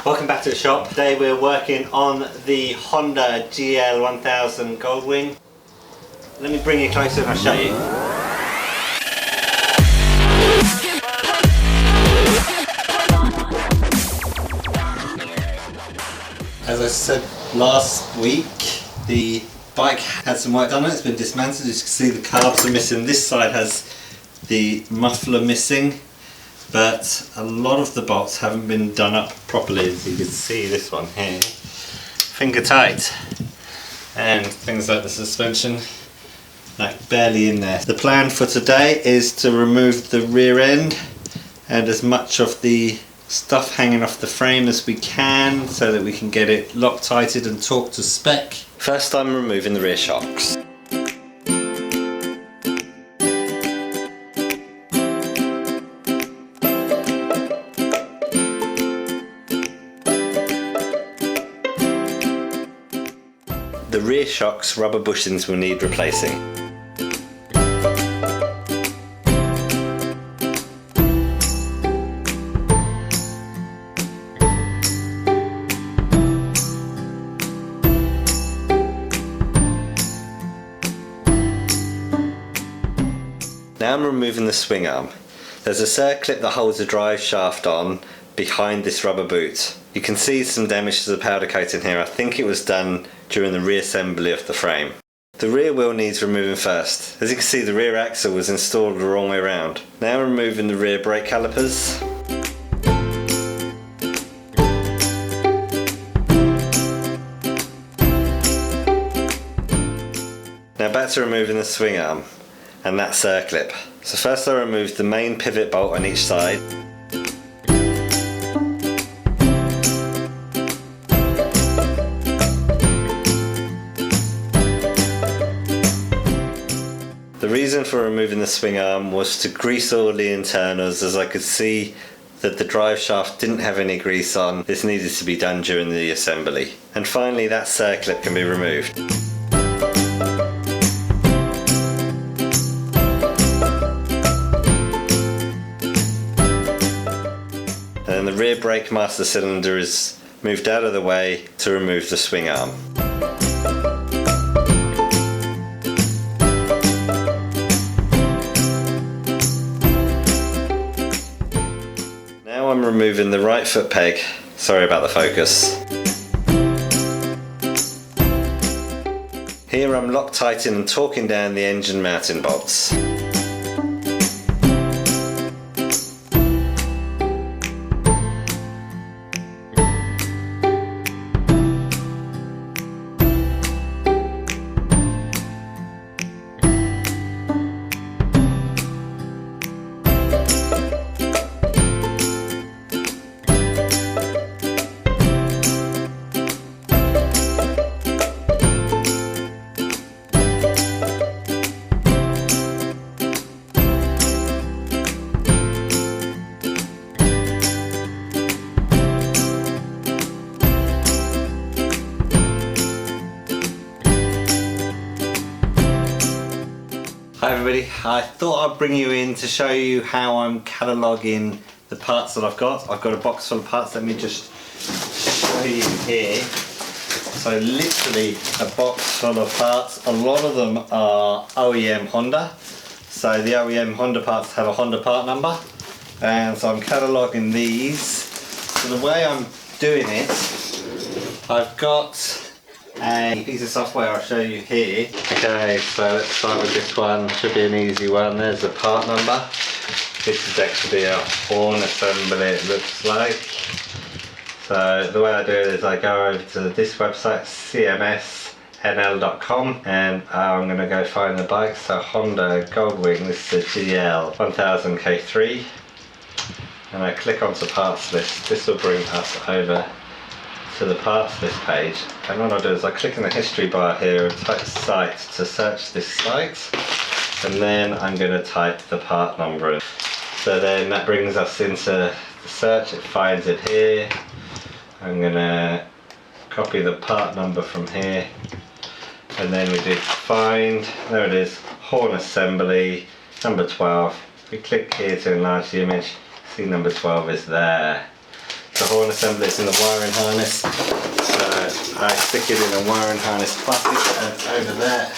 Welcome back to the shop. Today we're working on the Honda GL1000 Goldwing. Let me bring you closer and I'll show you. As I said last week, the bike had some work done on it. It's been dismantled. As you can see, the carbs are missing. This side has the muffler missing, but a lot of the bolts haven't been done up properly. As you can see, this one here, finger tight, and things like the suspension, like barely in there. The plan for today is to remove the rear end and as much of the stuff hanging off the frame as we can so that we can get it Loctited and torqued to spec. First, I'm removing the rear shocks. The rear shocks rubber bushings will need replacing. Now I'm removing the swing arm. There's a circlip that holds the drive shaft on behind this rubber boot. You can see some damage to the powder coating here. I think it was done during the reassembly of the frame. The rear wheel needs removing first. As you can see, the rear axle was installed the wrong way around. Now I'm removing the rear brake calipers. Now back to removing the swing arm and that circlip. So first I removed the main pivot bolt on each side. The reason for removing the swing arm was to grease all the internals, as I could see that the drive shaft didn't have any grease on. This needed to be done during the assembly. And finally, that circlip can be removed. And the rear brake master cylinder is moved out of the way to remove the swing arm. Now I'm removing the right foot peg. Sorry about the focus. Here I'm Loctiting and torquing down the engine mounting bolts. Hi everybody, I thought I'd bring you in to show you how I'm cataloguing the parts that I've got. I've got a box full of parts. Let me just show you here. So literally a box full of parts. A lot of them are OEM Honda. So the OEM Honda parts have a Honda part number. And so I'm cataloguing these. So the way I'm doing it, I've got a piece of software I'll show you here. Okay, so let's start with this one. Should be an easy one. There's the part number. This is actually a horn assembly, it looks like. So the way I do it is I go over to this website, cmsnl.com, and I'm going to go find the bike. So Honda Goldwing, this is the GL1000 K3, and I click onto parts list. This will bring us over to the parts list page, and what I'll do is I click in the history bar here and type site to search this site, and then I'm going to type the part number in. So then that brings us into the search, it finds it here. I'm going to copy the part number from here, and then we do find, there it is, horn assembly, number 12. We click here to enlarge the image, see number 12 is there. the horn assembly, it's in the wiring harness. So I stick it in a wiring harness bucket and over there.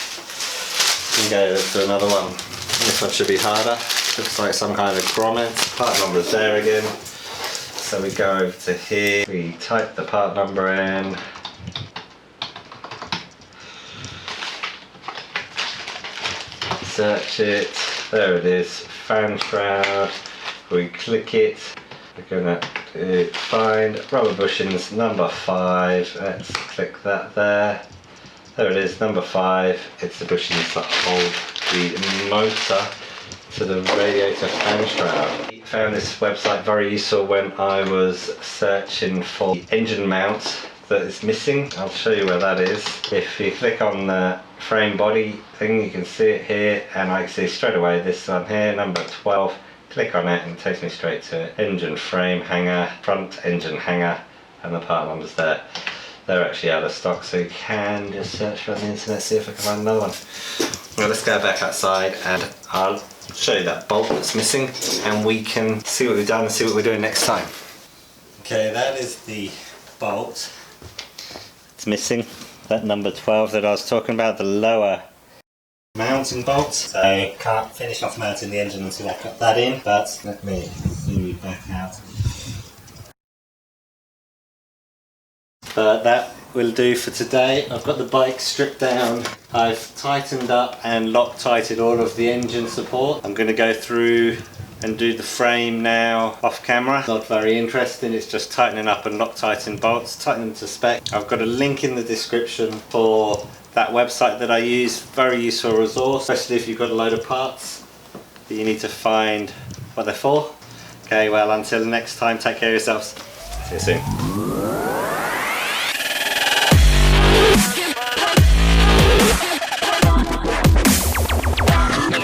And go to another one. This one should be harder. Looks like some kind of grommet. Part number's there again. So we go over to here. We type the part number in. Search it. There it is. Fan shroud. We click it. We're gonna find rubber bushings number 5. Let's click that there. There it is, number 5. It's the bushings that hold the motor to the radiator fan shroud. I found this website very useful when I was searching for the engine mount that is missing. I'll show you where that is. If you click on the frame body thing, you can see it here, and I can see straight away this one here, number 12. Click on it and it takes me straight to it. Engine frame hanger, front engine hanger, and the part numbers there. They're actually out of stock, so you can just search for it on the internet, see if I can find another one. Well, let's go back outside and I'll show you that bolt that's missing, and we can see what we've done and see what we're doing next time. Okay, that is the bolt. It's missing, that number 12 that I was talking about, the lower mounting bolt. So can't finish off mounting the engine until I cut that in, but let me zoom you back out. But that will do for today. I've got the bike stripped down. I've tightened up and Loctited all of the engine support. I'm going to go through and do the frame now off camera. Not very interesting, it's just tightening up and Loctiting bolts, tightening them to spec. I've got a link in the description for that website that I use. Very useful resource, especially if you've got a load of parts that you need to find what they're for. Okay, well, until next time, take care of yourselves. See you soon.